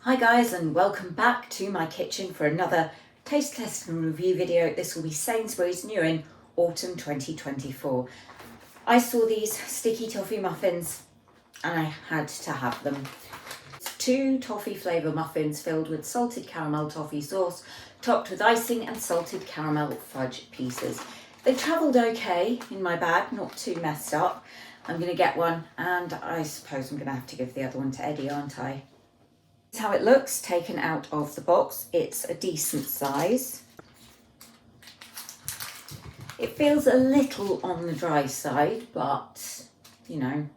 Hi guys, and welcome back to my kitchen for another taste test and review video. This will be Sainsburys new in autumn 2024. I saw these sticky toffee muffins and I had to have them. It's 2 toffee flavour muffins filled with salted caramel toffee sauce, topped with icing and salted caramel fudge pieces. They travelled okay in my bag, not too messed up. I'm going to get one, and I suppose I'm going to have to give the other one to Eddie, aren't I? This is how it looks taken out of the box. It's a decent size. It feels a little on the dry side, but you know,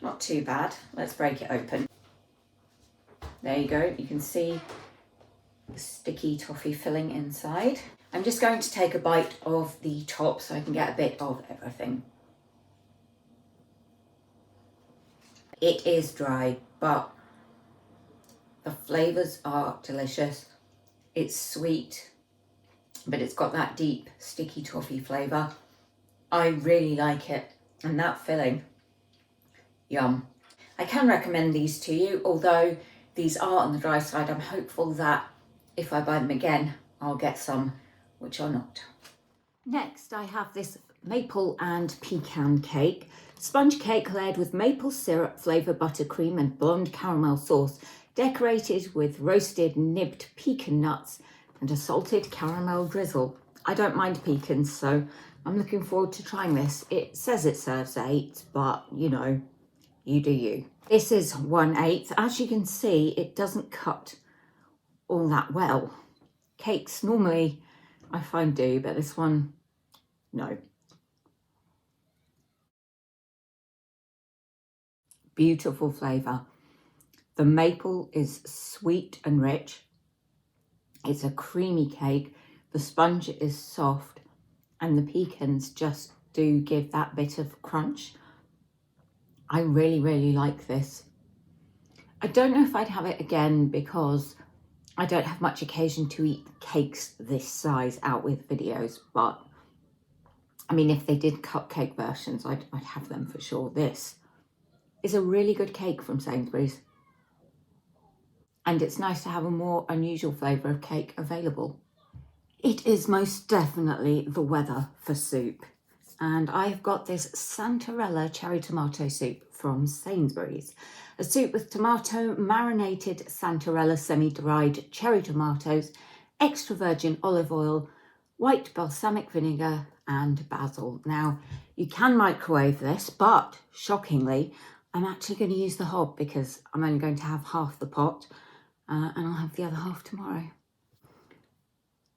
not too bad. Let's break it open. There you go, you can see the sticky toffee filling inside. I'm just going to take a bite of the top so I can get a bit of everything. It is dry, but the flavours are delicious. It's sweet, but it's got that deep sticky toffee flavour. I really like it, and that filling, yum. I can recommend these to you, although these are on the dry side. I'm hopeful that if I buy them again, I'll get some which are not. Next, I have this maple and pecan cake. Sponge cake layered with maple syrup, flavour buttercream and blonde caramel sauce, decorated with roasted nibbed pecan nuts and a salted caramel drizzle. I don't mind pecans, so I'm looking forward to trying this. It says it serves 8, but you know, you do you. This is 1/8. As you can see, it doesn't cut all that well. Cakes normally I find do, but this one, no. Beautiful flavour. The maple is sweet and rich. It's a creamy cake. The sponge is soft and the pecans just do give that bit of crunch. I really like this. I don't know if I'd have it again because I don't have much occasion to eat cakes this size out with videos, but I mean, if they did cupcake versions, I'd have them for sure. This is a really good cake from Sainsburys. And it's nice to have a more unusual flavour of cake available. It is most definitely the weather for soup. And I've got this Santarella cherry tomato soup from Sainsburys. A soup with tomato, marinated Santarella semi-dried cherry tomatoes, extra virgin olive oil, white balsamic vinegar and basil. Now, you can microwave this, but shockingly, I'm actually going to use the hob because I'm only going to have half the pot. And I'll have the other half tomorrow.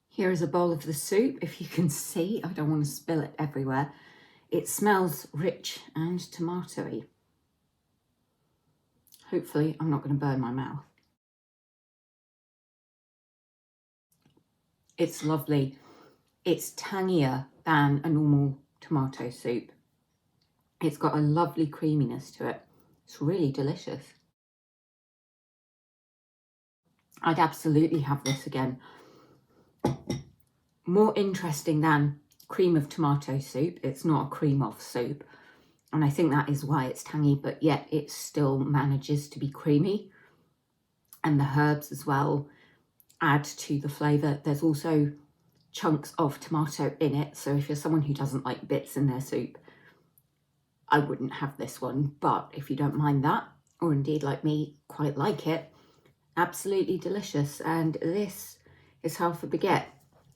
Here is a bowl of the soup. If you can see, I don't want to spill it everywhere. It smells rich and tomatoey. Hopefully I'm not going to burn my mouth. It's lovely. It's tangier than a normal tomato soup. It's got a lovely creaminess to it. It's really delicious. I'd absolutely have this again. More interesting than cream of tomato soup. It's not a cream of soup. And I think that is why it's tangy, but yet it still manages to be creamy. And the herbs as well add to the flavour. There's also chunks of tomato in it. So if you're someone who doesn't like bits in their soup, I wouldn't have this one. But if you don't mind that, or indeed like me, quite like it, absolutely delicious. And this is half a baguette,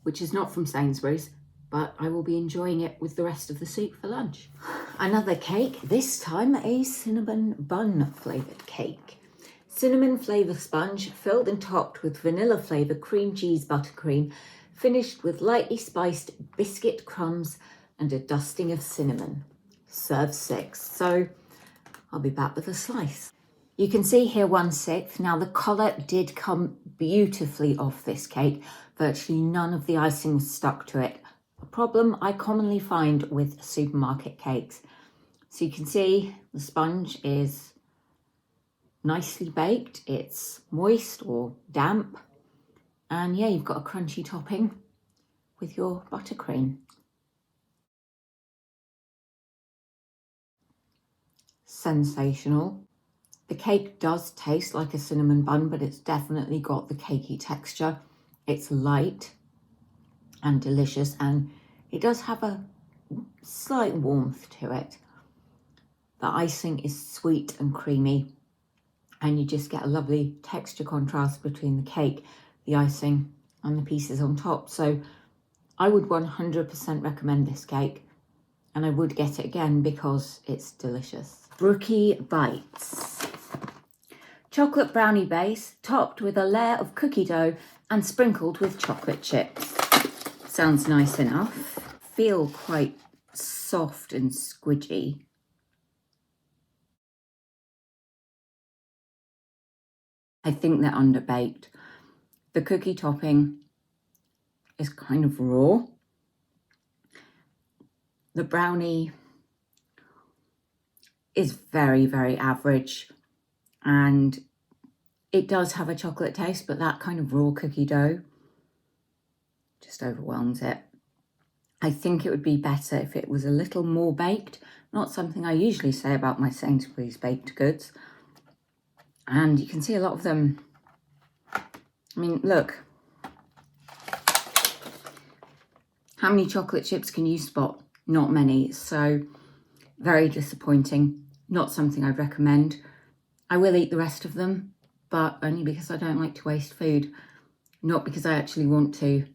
which is not from Sainsburys, but I will be enjoying it with the rest of the soup for lunch. Another cake, this time a cinnamon bun flavoured cake. Cinnamon flavour sponge filled and topped with vanilla flavour cream cheese buttercream, finished with lightly spiced biscuit crumbs and a dusting of cinnamon. Serve 6, so I'll be back with a slice. You can see here 1/6. Now the collar did come beautifully off this cake. Virtually none of the icing was stuck to it. A problem I commonly find with supermarket cakes. So you can see the sponge is nicely baked. It's moist or damp. And yeah, you've got a crunchy topping with your buttercream. Sensational. The cake does taste like a cinnamon bun, but it's definitely got the cakey texture. It's light and delicious, and it does have a slight warmth to it. The icing is sweet and creamy, and you just get a lovely texture contrast between the cake, the icing, and the pieces on top. So I would 100% recommend this cake, and I would get it again because it's delicious. Brookie Bites. Chocolate brownie base topped with a layer of cookie dough and sprinkled with chocolate chips. Sounds nice enough. Feel quite soft and squidgy. I think they're underbaked. The cookie topping is kind of raw. The brownie is very, very average, and it does have a chocolate taste, but that kind of raw cookie dough just overwhelms it. I think it would be better if it was a little more baked, not something I usually say about my Sainsburys baked goods. And you can see a lot of them. I mean, look. How many chocolate chips can you spot? Not many. So very disappointing. Not something I'd recommend. I will eat the rest of them, but only because I don't like to waste food, not because I actually want to.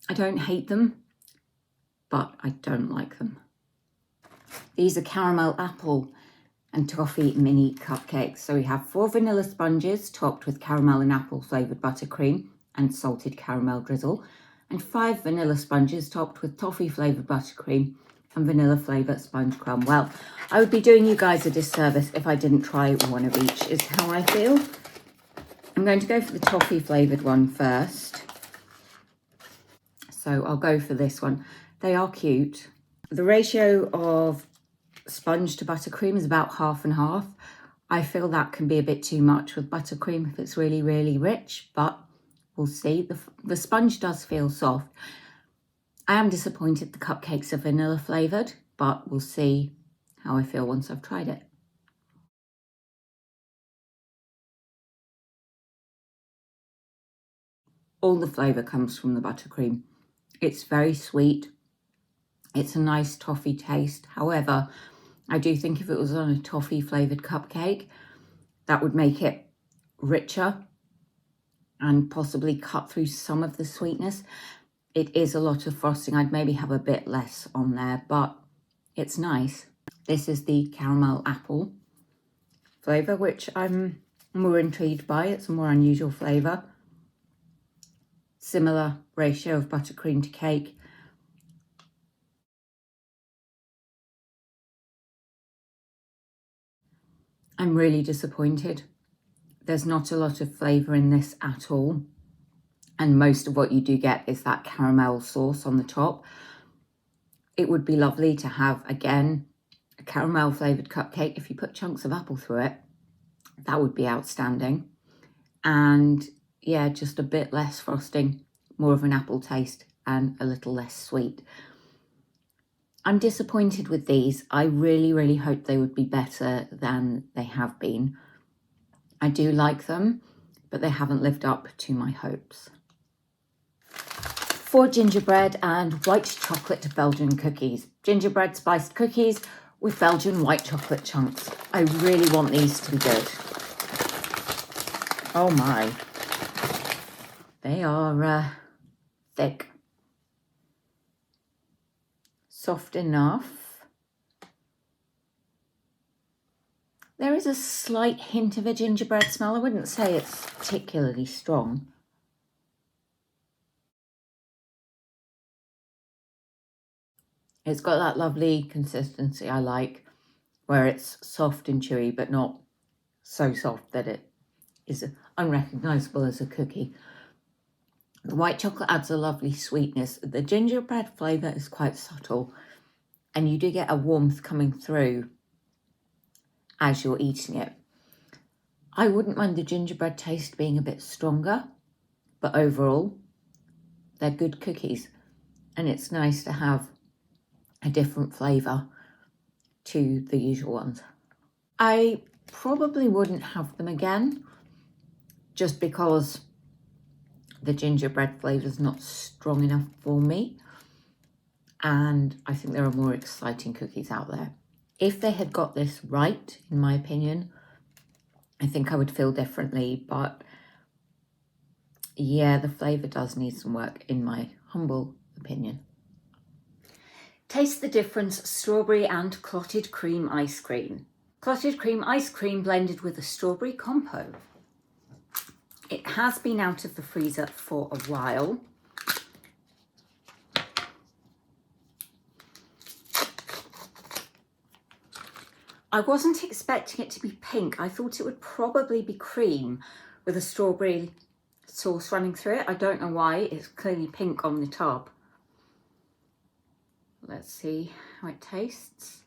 I don't hate them, but I don't like them. These are caramel apple and toffee mini cupcakes. So we have 4 vanilla sponges topped with caramel and apple flavoured buttercream and salted caramel drizzle, and 5 vanilla sponges topped with toffee flavoured buttercream and vanilla flavour sponge crumb. Well, I would be doing you guys a disservice if I didn't try one of each, is how I feel. I'm going to go for the toffee flavoured one first. So I'll go for this one. They are cute. The ratio of sponge to buttercream is about half and half. I feel that can be a bit too much with buttercream if it's really, really rich, but we'll see. The sponge does feel soft. I am disappointed the cupcakes are vanilla flavoured, but we'll see how I feel once I've tried it. All the flavour comes from the buttercream. It's very sweet. It's a nice toffee taste. However, I do think if it was on a toffee flavoured cupcake, that would make it richer and possibly cut through some of the sweetness. It is a lot of frosting. I'd maybe have a bit less on there, but it's nice. This is the caramel apple flavour, which I'm more intrigued by. It's a more unusual flavour. Similar ratio of buttercream to cake. I'm really disappointed. There's not a lot of flavour in this at all. And most of what you do get is that caramel sauce on the top. It would be lovely to have, again, a caramel flavoured cupcake. If you put chunks of apple through it, that would be outstanding. And yeah, just a bit less frosting, more of an apple taste and a little less sweet. I'm disappointed with these. I really, really hope they would be better than they have been. I do like them, but they haven't lived up to my hopes. 4 gingerbread and white chocolate Belgian cookies. Gingerbread spiced cookies with Belgian white chocolate chunks. I really want these to be good. Oh my. They are thick. Soft enough. There is a slight hint of a gingerbread smell. I wouldn't say it's particularly strong. It's got that lovely consistency I like, where it's soft and chewy, but not so soft that it is unrecognisable as a cookie. The white chocolate adds a lovely sweetness. The gingerbread flavour is quite subtle, and you do get a warmth coming through as you're eating it. I wouldn't mind the gingerbread taste being a bit stronger, but overall, they're good cookies, and it's nice to have a different flavour. to the usual ones. I probably wouldn't have them again, just because the gingerbread flavour is not strong enough for me, and I think there are more exciting cookies out there. If they had got this right, in my opinion, I think I would feel differently, but yeah, the flavour does need some work, in my humble opinion. Taste the difference: strawberry and clotted cream ice cream. Clotted cream ice cream blended with a strawberry compo. It has been out of the freezer for a while. I wasn't expecting it to be pink. I thought it would probably be cream with a strawberry sauce running through it. I don't know why. It's clearly pink on the top. Let's see how it tastes.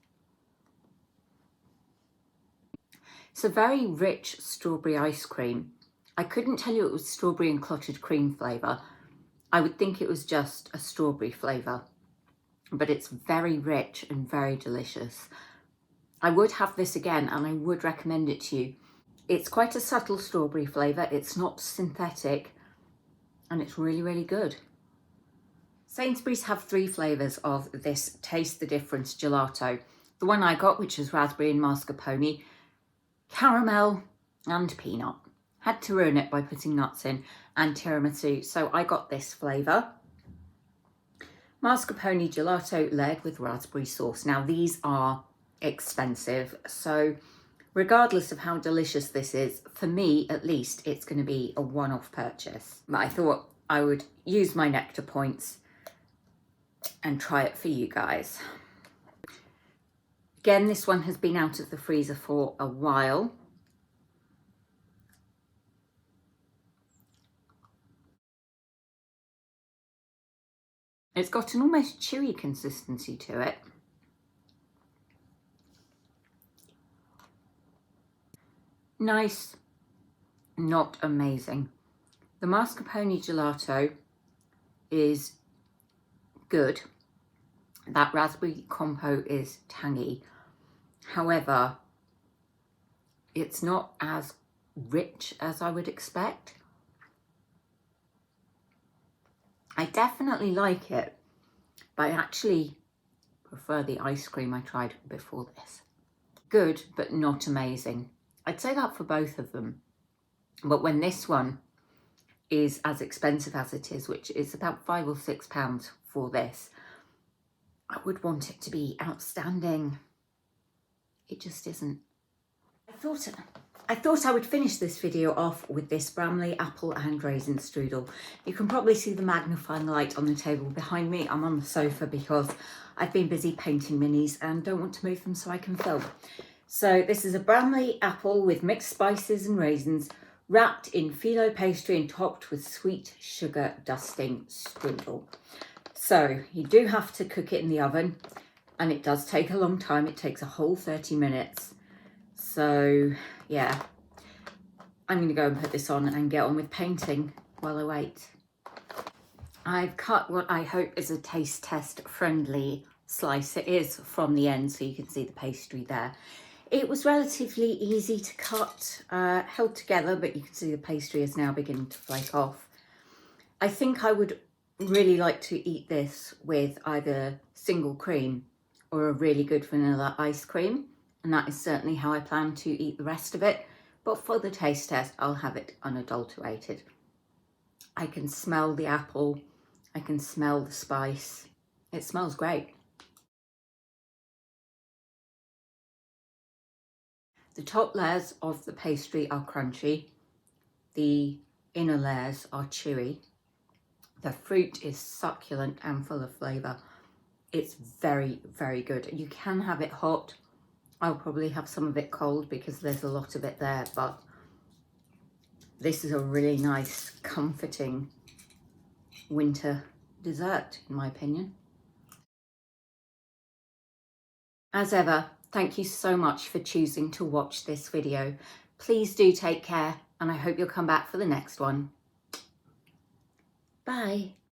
It's a very rich strawberry ice cream. I couldn't tell you it was strawberry and clotted cream flavour. I would think it was just a strawberry flavour, but it's very rich and very delicious. I would have this again and I would recommend it to you. It's quite a subtle strawberry flavour, it's not synthetic, and it's really, really good. Sainsburys have 3 flavours of this Taste the Difference gelato. The one I got, which is raspberry and mascarpone, caramel and peanut. Had to ruin it by putting nuts in, and tiramisu, so I got this flavour. Mascarpone gelato layered with raspberry sauce. Now these are expensive, so regardless of how delicious this is, for me at least, it's going to be a one-off purchase. But I thought I would use my nectar points and try it for you guys. Again, this one has been out of the freezer for a while. It's got an almost chewy consistency to it. Nice, not amazing. The mascarpone gelato is good. That raspberry compo is tangy. However, it's not as rich as I would expect. I definitely like it, but I actually prefer the ice cream I tried before this. Good, but not amazing. I'd say that for both of them. But when this one is as expensive as it is, which is about £5 or £6 for this, I would want it to be outstanding. It just isn't. I thought I would finish this video off with this Bramley apple and raisin strudel. You can probably see the magnifying light on the table behind me. I'm on the sofa because I've been busy painting minis and don't want to move them so I can film. So this is a Bramley apple with mixed spices and raisins, wrapped in phyllo pastry and topped with sweet sugar dusting strudel. So you do have to cook it in the oven, and it does take a long time. It takes a whole 30 minutes. So yeah, I'm going to go and put this on and get on with painting while I wait. I've cut what I hope is a taste test friendly slice. It is from the end, so you can see the pastry there. It was relatively easy to cut, held together, but you can see the pastry is now beginning to flake off. I think I would really like to eat this with either single cream or a really good vanilla ice cream, and that is certainly how I plan to eat the rest of it. But for the taste test, I'll have it unadulterated. I can smell the apple, I can smell the spice. It smells great. The top layers of the pastry are crunchy. The inner layers are chewy. The fruit is succulent and full of flavour. It's very, very good. You can have it hot. I'll probably have some of it cold because there's a lot of it there, but this is a really nice, comforting winter dessert, in my opinion. As ever, thank you so much for choosing to watch this video. Please do take care, and I hope you'll come back for the next one. Bye.